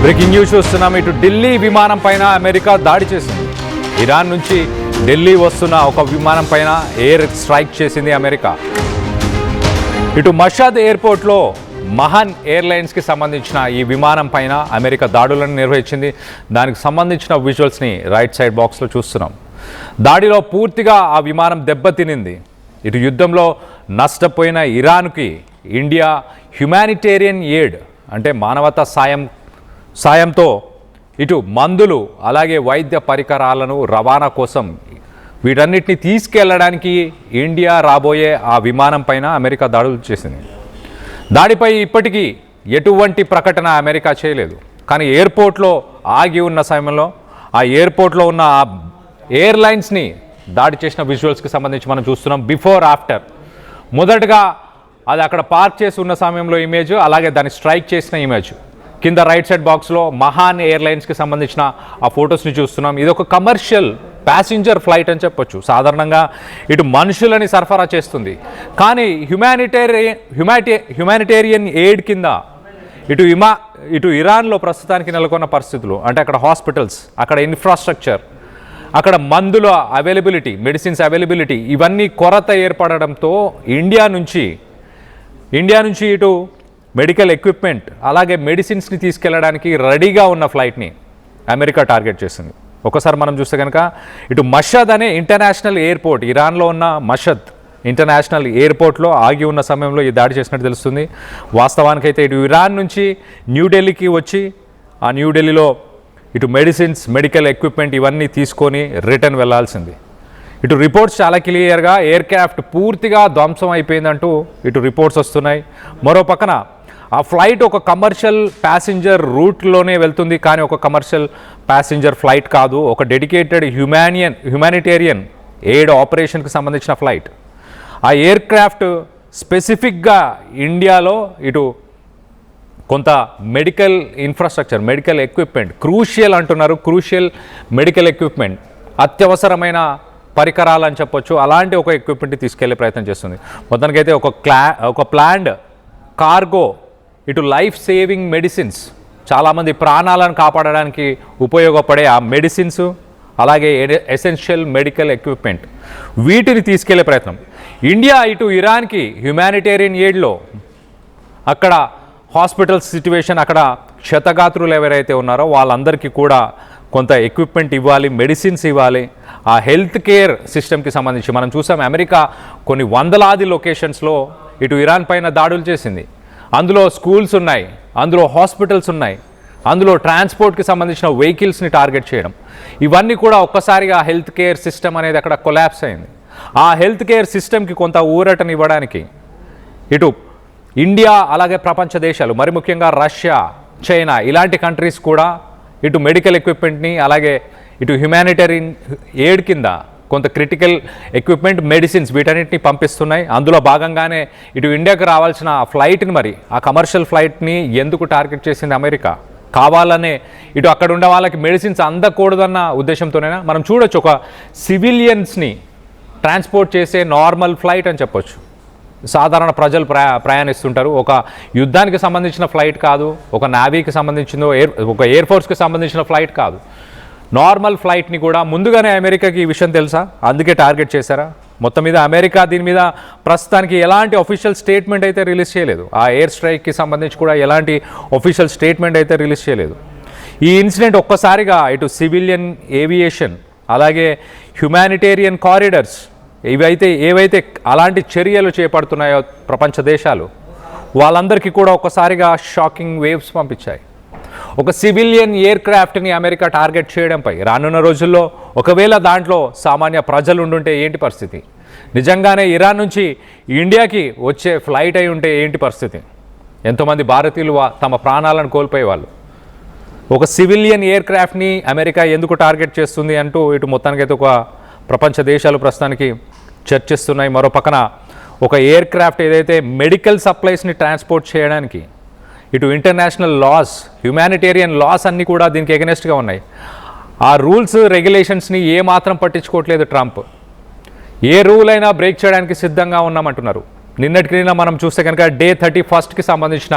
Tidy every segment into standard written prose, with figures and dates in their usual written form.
Breaking news చూస్తున్నాం. ఇటు ఢిల్లీ విమానం పైన అమెరికా దాడి చేసింది. ఇరాన్ నుంచి ఢిల్లీ వస్తున్న ఒక విమానం పైన ఎయిర్ స్ట్రైక్ చేసింది అమెరికా. ఇటు మషద్ ఎయిర్పోర్ట్లో మహాన్ ఎయిర్లైన్స్కి సంబంధించిన ఈ విమానం పైన అమెరికా దాడులను నిర్వహించింది. దానికి సంబంధించిన విజువల్స్ని రైట్ సైడ్ బాక్స్లో చూస్తున్నాం. దాడిలో పూర్తిగా ఆ విమానం దెబ్బతినింది. ఇటు యుద్ధంలో నష్టపోయిన ఇరాన్కి ఇండియా హ్యుమానిటేరియన్ ఎయిడ్ అంటే మానవతా సాయంతో ఇటు మందులు అలాగే వైద్య పరికరాలను రవాణా కోసం వీటన్నిటిని తీసుకెళ్లడానికి ఇండియా రాబోయే ఆ విమానం పైన అమెరికా దాడులు చేసింది. దాడిపై ఇప్పటికీ ఎటువంటి ప్రకటన అమెరికా చేయలేదు. కానీ ఎయిర్పోర్ట్లో ఆగి ఉన్న సమయంలో ఆ ఎయిర్పోర్ట్లో ఉన్న ఆ ఎయిర్లైన్స్ని దాడి చేసిన విజువల్స్కి సంబంధించి మనం చూస్తున్నాం. బిఫోర్ ఆఫ్టర్ మొదటగా అది అక్కడ పార్క్ చేసి ఉన్న సమయంలో ఇమేజ్, అలాగే దాన్ని స్ట్రైక్ చేసిన ఇమేజ్. కింద రైట్ సైడ్ బాక్స్లో మహాన్ ఎయిర్లైన్స్కి సంబంధించిన ఆ ఫొటోస్ని చూస్తున్నాం. ఇది ఒక కమర్షియల్ ప్యాసింజర్ ఫ్లైట్ అని చెప్పొచ్చు. సాధారణంగా ఇటు మనుషులని సరఫరా చేస్తుంది. కానీ హ్యుమానిటేరియన్ ఎయిడ్ కింద ఇటు ఇరాన్లో ప్రస్తుతానికి నెలకొన్న పరిస్థితులు అంటే అక్కడ హాస్పిటల్స్, అక్కడ ఇన్ఫ్రాస్ట్రక్చర్, అక్కడ మందుల అవైలబిలిటీ, మెడిసిన్స్ అవైలబిలిటీ ఇవన్నీ కొరత ఏర్పడడంతో ఇండియా నుంచి ఇటు మెడికల్ ఎక్విప్మెంట్ అలాగే మెడిసిన్స్ని తీసుకెళ్లడానికి రెడీగా ఉన్న ఫ్లైట్ని అమెరికా టార్గెట్ చేసింది. ఒకసారి మనం చూస్తే కనుక ఇటు మషద్ అనే ఇంటర్నేషనల్ ఎయిర్పోర్ట్, ఇరాన్లో ఉన్న మషద్ ఇంటర్నేషనల్ ఎయిర్పోర్ట్లో ఆగి ఉన్న సమయంలో ఈ దాడి చేసినట్టు తెలుస్తుంది. వాస్తవానికైతే ఇటు ఇరాన్ నుంచి న్యూఢిల్లీకి వచ్చి ఆ న్యూఢిల్లీలో ఇటు మెడిసిన్స్, మెడికల్ ఎక్విప్మెంట్ ఇవన్నీ తీసుకొని రిటర్న్ వెళ్లాల్సింది. ఇటు రిపోర్ట్స్ చాలా క్లియర్గా ఎయిర్ క్రాఫ్ట్ పూర్తిగా ధ్వంసం అయిపోయిందంటూ ఇటు రిపోర్ట్స్ వస్తున్నాయి. మరో పక్కన ఆ ఫ్లైట్ ఒక కమర్షియల్ ప్యాసింజర్ రూట్లోనే వెళ్తుంది, కానీ ఒక కమర్షియల్ ప్యాసింజర్ ఫ్లైట్ కాదు, ఒక డెడికేటెడ్ హ్యుమానిటేరియన్ ఎయిడ్ ఆపరేషన్కి సంబంధించిన ఫ్లైట్. ఆ ఎయిర్ క్రాఫ్ట్ స్పెసిఫిక్గా ఇండియాలో ఇటు కొంత medical infrastructure, medical equipment crucial అంటున్నారు, క్రూషియల్ మెడికల్ ఎక్విప్మెంట్, అత్యవసరమైన పరికరాలు అని చెప్పొచ్చు, అలాంటి ఒక ఎక్విప్మెంట్ని తీసుకెళ్లే ప్రయత్నం చేస్తుంది. మొత్తానికైతే ఒక ప్లాన్డ్ కార్గో, ఇటు లైఫ్ సేవింగ్ మెడిసిన్స్, చాలామంది ప్రాణాలను కాపాడడానికి ఉపయోగపడే ఆ మెడిసిన్స్, అలాగే ఎసెన్షియల్ మెడికల్ ఎక్విప్మెంట్ వీటిని తీసుకెళ్లే ప్రయత్నం. ఇండియా ఇటు ఇరాన్కి హ్యుమానిటేరియన్ ఎయిడ్లో అక్కడ హాస్పిటల్స్ సిచ్యువేషన్, అక్కడ క్షతగాత్రులు ఎవరైతే ఉన్నారో వాళ్ళందరికీ కూడా కొంత ఎక్విప్మెంట్ ఇవ్వాలి, మెడిసిన్స్ ఇవ్వాలి. ఆ హెల్త్ కేర్ సిస్టమ్కి సంబంధించి మనం చూసాం అమెరికా కొన్ని వందలాది లొకేషన్స్లో ఇటు ఇరాన్ పైన దాడులు చేసింది. అందులో స్కూల్స్ ఉన్నాయి, అందులో హాస్పిటల్స్ ఉన్నాయి, అందులో ట్రాన్స్పోర్ట్కి సంబంధించిన వెహికల్స్ని టార్గెట్ చేయడం, ఇవన్నీ కూడా ఒక్కసారిగా హెల్త్ కేర్ సిస్టమ్ అనేది అక్కడ కొలాప్స్ అయింది. ఆ హెల్త్ కేర్ సిస్టమ్కి కొంత ఊరటని ఇవ్వడానికి ఇటు ఇండియా అలాగే ప్రపంచ దేశాలు, మరి ముఖ్యంగా రష్యా, చైనా ఇలాంటి కంట్రీస్ కూడా ఇటు మెడికల్ ఎక్విప్మెంట్ని అలాగే ఇటు హ్యుమానిటేరియన్ ఎయిడ్ కింద కొంత క్రిటికల్ ఎక్విప్మెంట్, మెడిసిన్స్ వీటన్నిటిని పంపిస్తున్నాయి. అందులో భాగంగానే ఇటు ఇండియాకి రావాల్సిన ఫ్లైట్ని, మరి ఆ కమర్షియల్ ఫ్లైట్ని ఎందుకు టార్గెట్ చేసింది అమెరికా? కావాలనే ఇటు అక్కడ ఉండే వాళ్ళకి మెడిసిన్స్ అందకూడదన్న ఉద్దేశంతోనైనా మనం చూడొచ్చు. ఒక సివిలియన్స్ని ట్రాన్స్పోర్ట్ చేసే నార్మల్ ఫ్లైట్ అని చెప్పొచ్చు. సాధారణ ప్రజలు ప్రయాణిస్తుంటారు. ఒక యుద్ధానికి సంబంధించిన ఫ్లైట్ కాదు, ఒక నావీకి సంబంధించిందో ఒక ఎయిర్ ఫోర్స్కి సంబంధించిన ఫ్లైట్ కాదు, నార్మల్ ఫ్లైట్ని కూడా ముందుగానే అమెరికాకి ఈ విషయం తెలుసా? అందుకే టార్గెట్ చేశారా? మొత్తం మీద అమెరికా దీని మీద ప్రస్తుతానికి ఎలాంటి ఒఫీషియల్ స్టేట్మెంట్ అయితే రిలీజ్ చేయలేదు. ఆ ఎయిర్ స్ట్రైక్కి సంబంధించి కూడా ఎలాంటి ఒఫీషియల్ స్టేట్మెంట్ అయితే రిలీజ్ చేయలేదు. ఈ ఇన్సిడెంట్ ఒక్కసారిగా ఇటు సివిలియన్ ఏవియేషన్ అలాగే హ్యుమానిటేరియన్ కారిడర్స్ ఏవైతే అలాంటి చర్యలు చేపడుతున్నాయో ప్రపంచ దేశాలు, వాళ్ళందరికీ కూడా ఒక్కసారిగా షాకింగ్ వేవ్స్ పంపించాయి. ఒక సివిలియన్ ఎయిర్ క్రాఫ్ట్ని అమెరికా టార్గెట్ చేయడంపై రానున్న రోజుల్లో ఒకవేళ దాంట్లో సామాన్య ప్రజలు ఉండుంటే ఏంటి పరిస్థితి? నిజంగానే ఇరాన్ నుంచి ఇండియాకి వచ్చే ఫ్లైట్ అయి ఉంటే ఏంటి పరిస్థితి? ఎంతోమంది భారతీయులు తమ ప్రాణాలను కోల్పోయేవాళ్ళు. ఒక సివిలియన్ ఎయిర్ క్రాఫ్ట్ని అమెరికా ఎందుకు టార్గెట్ చేస్తుంది అంటూ ఇటు మొత్తానికైతే ఒక ప్రపంచ దేశాలు ప్రస్తుతానికి చర్చిస్తున్నాయి. మరో పక్కన ఒక ఎయిర్ క్రాఫ్ట్ ఏదైతే మెడికల్ సప్లైస్ని ట్రాన్స్పోర్ట్ చేయడానికి ఇటు ఇంటర్నేషనల్ లాస్, హ్యుమానిటేరియన్ లాస్ అన్నీ కూడా దీనికి ఎగనెస్ట్గా ఉన్నాయి. ఆ రూల్స్, రెగ్యులేషన్స్ని ఏమాత్రం పట్టించుకోవట్లేదు ట్రంప్. ఏ రూల్ అయినా బ్రేక్ చేయడానికి సిద్ధంగా ఉన్నామంటున్నారు. నిన్న మనం చూస్తే కనుక డే 31కి సంబంధించిన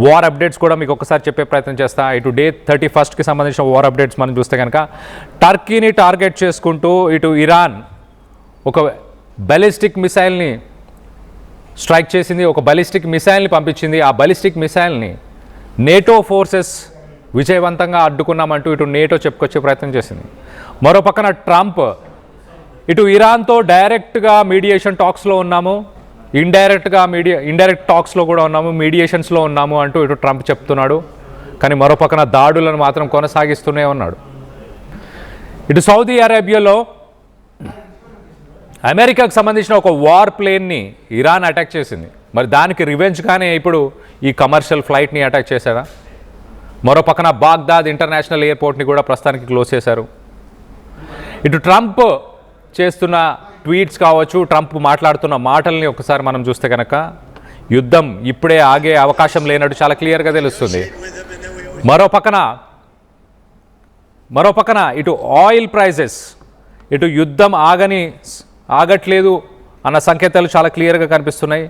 వార్ అప్డేట్స్ కూడా మీకు ఒకసారి చెప్పే ప్రయత్నం చేస్తా. ఇటు డే 31కి సంబంధించిన వార్ అప్డేట్స్ మనం చూస్తే కనుక టర్కీని టార్గెట్ చేసుకుంటూ ఇటు ఇరాన్ ఒక బాలిస్టిక్ మిసైల్ని స్ట్రైక్ చేసింది, ఒక బాలిస్టిక్ మిసైల్ని పంపించింది. ఆ బాలిస్టిక్ మిసైల్ని నేటో ఫోర్సెస్ విజయవంతంగా అడ్డుకున్నామంటూ ఇటు నేటో చెప్పుకొచ్చే ప్రయత్నం చేసింది. మరో పక్కన ట్రంప్ ఇటు ఇరాన్తో డైరెక్ట్గా మీడియేషన్ టాక్స్లో ఉన్నాము, ఇండైరెక్ట్ టాక్స్లో కూడా ఉన్నాము, మీడియేషన్స్లో ఉన్నాము అంటూ ఇటు ట్రంప్ చెప్తున్నాడు. కానీ మరో పక్కన దాడులను మాత్రం కొనసాగిస్తూనే ఉన్నాడు. ఇటు సౌదీ అరేబియాలో అమెరికాకు సంబంధించిన ఒక వార్ ప్లేన్ని ఇరాన్ అటాక్ చేసింది. మరి దానికి రివెంజ్గానే ఇప్పుడు ఈ కమర్షియల్ ఫ్లైట్ని అటాక్ చేశారా? మరో పక్కన బాగ్దాద్ ఇంటర్నేషనల్ ఎయిర్పోర్ట్ని కూడా ప్రస్తుతానికి క్లోజ్ చేశారు. ఇటు ట్రంప్ చేస్తున్న ట్వీట్స్ కావచ్చు, ట్రంప్ మాట్లాడుతున్న మాటల్ని ఒకసారి మనం చూస్తే కనుక యుద్ధం ఇప్పుడే ఆగే అవకాశం లేనట్టు చాలా క్లియర్గా తెలుస్తుంది. మరో పక్కన ఇటు ఆయిల్ ప్రైజెస్ ఇటు యుద్ధం ఆగట్లేదు అన్న సంకేతాలు చాలా క్లియర్గా కనిపిస్తున్నాయి.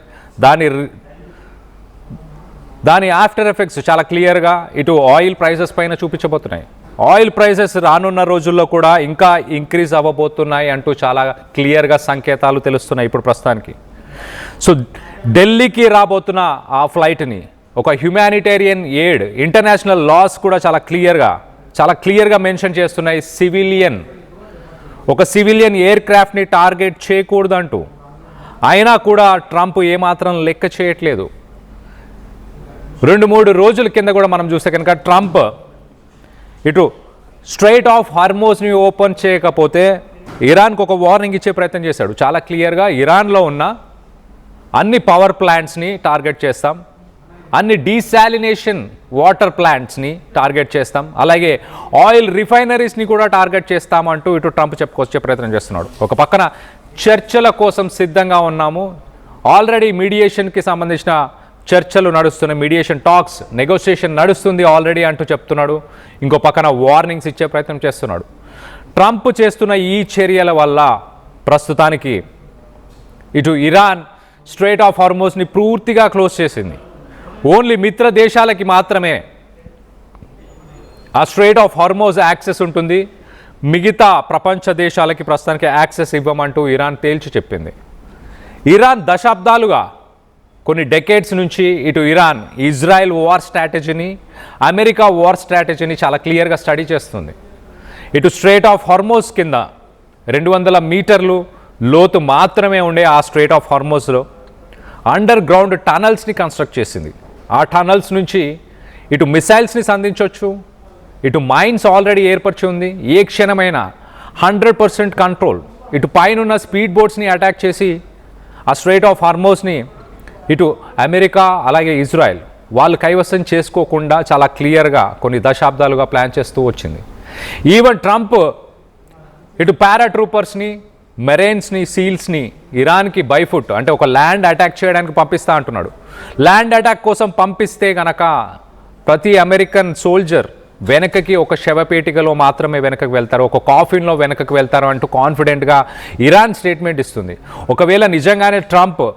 దాని ఆఫ్టర్ ఎఫెక్ట్స్ చాలా క్లియర్గా ఇటు ఆయిల్ ప్రైజెస్ పైన చూపించబోతున్నాయి. ఆయిల్ ప్రైజెస్ రానున్న రోజుల్లో కూడా ఇంకా ఇంక్రీజ్ అవ్వబోతున్నాయి అంటూ చాలా క్లియర్గా సంకేతాలు తెలుస్తున్నాయి ఇప్పుడు ప్రస్తుతానికి. సో ఢిల్లీకి రాబోతున్న ఆ ఫ్లైట్ని ఒక హ్యుమానిటేరియన్ ఎయిడ్ ఇంటర్నేషనల్ లాస్ కూడా చాలా క్లియర్గా మెన్షన్ చేస్తున్నాయి. ఒక సివిలియన్ ఎయిర్ క్రాఫ్ట్ని టార్గెట్ చేయకూడదంటూ. అయినా కూడా ట్రంప్ ఏమాత్రం లెక్క చేయట్లేదు. 2-3 రోజుల కింద కూడా మనం చూస్తే కనుక ట్రంప్ ఇటు స్ట్రైట్ ఆఫ్ హార్మోజ్ని ఓపెన్ చేయకపోతే ఇరాన్కి ఒక వార్నింగ్ ఇచ్చే ప్రయత్నం చేశాడు. చాలా క్లియర్గా ఇరాన్లో ఉన్న అన్ని పవర్ ప్లాంట్స్ని టార్గెట్ చేస్తాం, అన్ని డీసాలినేషన్ వాటర్ ప్లాంట్స్ని టార్గెట్ చేస్తాం, అలాగే ఆయిల్ రిఫైనరీస్ని కూడా టార్గెట్ చేస్తామంటూ ఇటు ట్రంప్ చెప్పుకొచ్చే ప్రయత్నం చేస్తున్నాడు. ఒక పక్కన చర్చల కోసం సిద్ధంగా ఉన్నాము, ఆల్రెడీ మీడియేషన్కి సంబంధించిన చర్చలు నడుస్తున్నాయి, మీడియేషన్ టాక్స్ నెగోషియేషన్ నడుస్తుంది ఆల్రెడీ అంటూ చెప్తున్నాడు. ఇంకో పక్కన వార్నింగ్స్ ఇచ్చే ప్రయత్నం చేస్తున్నాడు. ట్రంప్ చేస్తున్న ఈ చర్యల వల్ల ప్రస్తుతానికి ఇటు ఇరాన్ స్ట్రైట్ ఆఫ్ హార్మోజ్ని పూర్తిగా క్లోజ్ చేసింది. ఓన్లీ మిత్ర దేశాలకి మాత్రమే ఆ స్ట్రైట్ ఆఫ్ హార్మోజ్ యాక్సెస్ ఉంటుంది, మిగతా ప్రపంచ దేశాలకి ప్రస్తుతానికి యాక్సెస్ ఇవ్వమంటూ ఇరాన్ తేల్చి చెప్పింది. ఇరాన్ దశాబ్దాలుగా కొన్ని డెకేడ్స్ నుంచి ఇటు ఇరాన్ ఇజ్రాయెల్ వార్ స్ట్రాటజీని, అమెరికా వార్ స్ట్రాటజీని చాలా క్లియర్గా స్టడీ చేస్తుంది. ఇటు స్ట్రైట్ ఆఫ్ హార్మోజ్ కింద 200 మీటర్లు లోతు మాత్రమే ఉండే ఆ స్ట్రైట్ ఆఫ్ హార్మోజ్లో అండర్ గ్రౌండ్ టనల్స్ని కన్స్ట్రక్ట్ చేసింది. ఆ టనల్స్ నుంచి ఇటు మిసైల్స్ని సంధించవచ్చు, ఇటు మైన్స్ ఆల్రెడీ ఏర్పరిచి ఉంది. ఏ క్షణమైనా 100% కంట్రోల్, ఇటు పైన స్పీడ్ బోట్స్ని అటాక్ చేసి ఆ స్ట్రైట్ ఆఫ్ హార్మోజ్ని ఇటు అమెరికా అలాగే ఇజ్రాయెల్ వాళ్ళు కైవసం చేసుకోకుండా చాలా క్లియర్గా కొన్ని దశాబ్దాలుగా ప్లాన్ చేస్తూ వచ్చింది. ఈవెన్ ట్రంప్ ఇటు పారాట్రూపర్స్ని, మెరైన్స్ని, సీల్స్ని ఇరాన్కి బైఫుట్ అంటే ఒక ల్యాండ్ అటాక్ చేయడానికి పంపిస్తా అంటున్నాడు. ల్యాండ్ అటాక్ కోసం పంపిస్తే కనుక ప్రతి అమెరికన్ సోల్జర్ వెనకకి ఒక శవపేటికలో మాత్రమే వెనకకు వెళ్తారు, ఒక కాఫిన్లో వెనకకు వెళ్తారు అంటూ కాన్ఫిడెంట్గా ఇరాన్ స్టేట్మెంట్ ఇస్తుంది. ఒకవేళ నిజంగానే ట్రంప్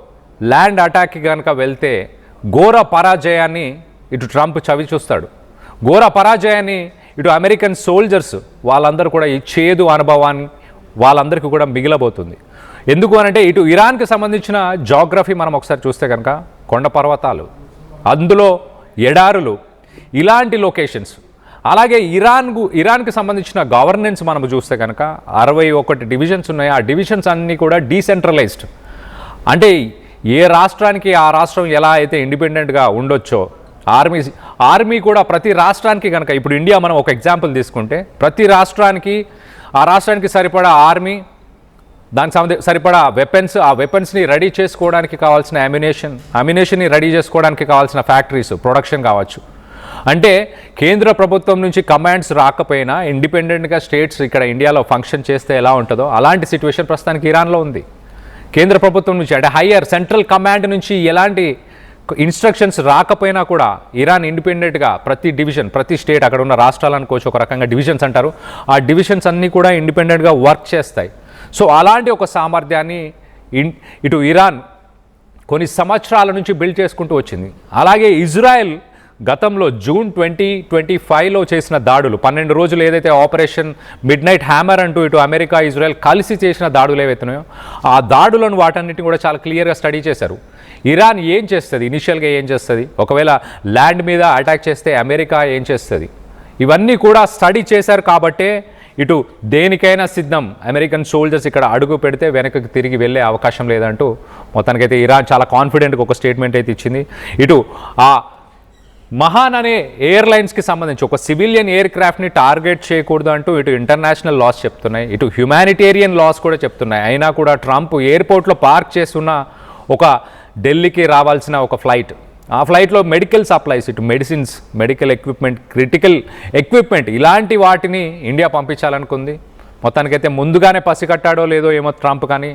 ల్యాండ్ అటాక్కి కనుక వెళ్తే ఘోర పరాజయాన్ని ఇటు ట్రంప్ చవి చూస్తాడు. ఘోర పరాజయాన్ని ఇటు అమెరికన్ సోల్జర్స్ వాళ్ళందరూ కూడా ఈ చేదు అనుభవాన్ని వాళ్ళందరికీ కూడా మిగిలబోతుంది. ఎందుకు అనంటే ఇటు ఇరాన్కి సంబంధించిన జాగ్రఫీ మనం ఒకసారి చూస్తే కనుక కొండ పర్వతాలు, అందులో ఎడారులు, ఇలాంటి లొకేషన్స్. అలాగే ఇరాన్కి సంబంధించిన గవర్నెన్స్ మనం చూస్తే కనుక 61 డివిజన్స్ ఉన్నాయి. ఆ డివిజన్స్ అన్నీ కూడా డీసెంట్రలైజ్డ్. అంటే ఏ రాష్ట్రానికి ఆ రాష్ట్రం ఎలా అయితే ఇండిపెండెంట్గా ఉండొచ్చో ఆర్మీ కూడా ప్రతి రాష్ట్రానికి కనుక ఇప్పుడు ఇండియా మనం ఒక ఎగ్జాంపుల్ తీసుకుంటే ప్రతి రాష్ట్రానికి ఆ రాష్ట్రానికి సరిపడా ఆర్మీ, దానికి సరిపడా వెపన్స్, ఆ వెపన్స్ని రెడీ చేసుకోవడానికి కావాల్సిన అమ్యునేషన్ని రెడీ చేసుకోవడానికి కావాల్సిన ఫ్యాక్టరీస్ ప్రొడక్షన్ కావచ్చు. అంటే కేంద్ర ప్రభుత్వం నుంచి కమాండ్స్ రాకపోయినా ఇండిపెండెంట్గా స్టేట్స్ ఇక్కడ ఇండియాలో ఫంక్షన్ చేస్తే ఎలా ఉంటుందో అలాంటి సిచ్యువేషన్ ప్రస్తుతానికి ఇరాన్లో ఉంది. కేంద్ర ప్రభుత్వం నుంచి అంటే హయ్యర్ సెంట్రల్ కమాండ్ నుంచి ఎలాంటి ఇన్స్ట్రక్షన్స్ రాకపోయినా కూడా ఇరాన్ ఇండిపెండెంట్గా ప్రతి డివిజన్, ప్రతి స్టేట్ అక్కడ ఉన్న రాష్ట్రాలు అనుకోవచ్చు, ఒక రకంగా డివిజన్స్ అంటారు, ఆ డివిజన్స్ అన్నీ కూడా ఇండిపెండెంట్గా వర్క్ చేస్తాయి. సో అలాంటి ఒక సామర్థ్యాన్ని ఇటు ఇరాన్ కొన్ని సంవత్సరాల నుంచి బిల్డ్ చేసుకుంటూ వచ్చింది. అలాగే ఇజ్రాయెల్ గతంలో జూన్ 2025లో చేసిన దాడులు 12 రోజులు ఏదైతే ఆపరేషన్ మిడ్ నైట్ హ్యామర్ అంటూ ఇటు అమెరికా ఇజ్రాయెల్ కలిసి చేసిన దాడులు ఏవైతున్నాయో ఆ దాడులను వాటన్నిటిని కూడా చాలా క్లియర్గా స్టడీ చేశారు. ఇరాన్ ఏం చేస్తుంది, ఇనిషియల్గా ఏం చేస్తుంది, ఒకవేళ ల్యాండ్ మీద అటాక్ చేస్తే అమెరికా ఏం చేస్తుంది, ఇవన్నీ కూడా స్టడీ చేశారు. కాబట్టే ఇటు దేనికైనా సిద్ధం, అమెరికన్ సోల్జర్స్ ఇక్కడ అడుగు పెడితే వెనకకి తిరిగి వెళ్ళే అవకాశం లేదంటూ మొత్తానికైతే ఇరాన్ చాలా కాన్ఫిడెంట్గా ఒక స్టేట్మెంట్ అయితే ఇచ్చింది. ఇటు ఆ మహాన్ అనే ఎయిర్లైన్స్కి సంబంధించి ఒక సివిలియన్ ఎయిర్ క్రాఫ్ట్ని టార్గెట్ చేయకూడదు అంటూ ఇటు ఇంటర్నేషనల్ లాస్ చెప్తున్నాయి, ఇటు హ్యుమానిటేరియన్ లాస్ కూడా చెప్తున్నాయి. అయినా కూడా ట్రంప్ ఎయిర్పోర్ట్లో పార్క్ చేస్తున్న ఒక ఢిల్లీకి రావాల్సిన ఒక ఫ్లైట్, ఆ ఫ్లైట్లో మెడికల్ సప్లైస్, ఇటు medicines, medical equipment, critical equipment ఇలాంటి వాటిని ఇండియా పంపించాలనుకుంది. మొత్తానికైతే ముందుగానే పసిగట్టాడో లేదో ఏమో ట్రంప్, కానీ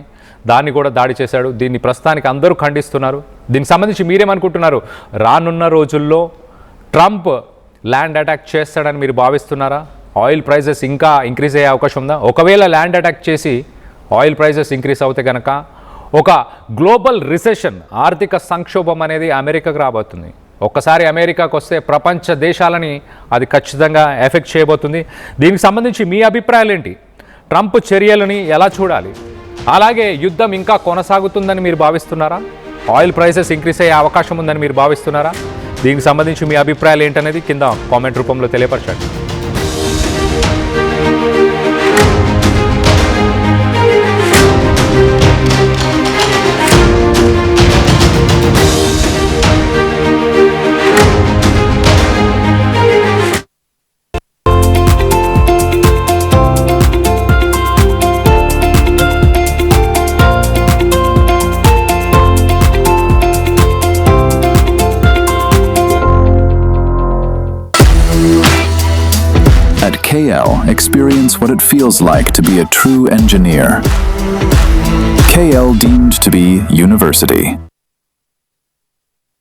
దాన్ని కూడా దాడి చేశాడు. దీన్ని ప్రస్తుతానికి అందరూ ఖండిస్తున్నారు. దీనికి సంబంధించి మీరేమనుకుంటున్నారు? రానున్న రోజుల్లో ట్రంప్ ల్యాండ్ అటాక్ చేస్తాడని మీరు భావిస్తున్నారా? ఆయిల్ ప్రైజెస్ ఇంకా ఇంక్రీజ్ అయ్యే అవకాశం ఉందా? ఒకవేళ ల్యాండ్ అటాక్ చేసి ఆయిల్ ప్రైజెస్ ఇంక్రీజ్ అవుతే కనుక ఒక గ్లోబల్ రిసెషన్, ఆర్థిక సంక్షోభం అనేది అమెరికాకు రాబోతుంది. ఒక్కసారి అమెరికాకు వస్తే ప్రపంచ దేశాలని అది ఖచ్చితంగా ఎఫెక్ట్ చేయబోతుంది. దీనికి సంబంధించి మీ అభిప్రాయాలు ఏంటి? ట్రంప్ చర్యలని ఎలా చూడాలి? అలాగే యుద్ధం ఇంకా కొనసాగుతుందని మీరు భావిస్తున్నారా? ఆయిల్ ప్రైసెస్ ఇంక్రీజ్ అయ్యే అవకాశం ఉందని మీరు భావిస్తున్నారా? దీనికి సంబంధించి మీ అభిప్రాయాలు ఏంటనేది కింద కామెంట్ రూపంలో తెలియపరచండి. At KL, experience what it feels like to be a true engineer. KL deemed to be university.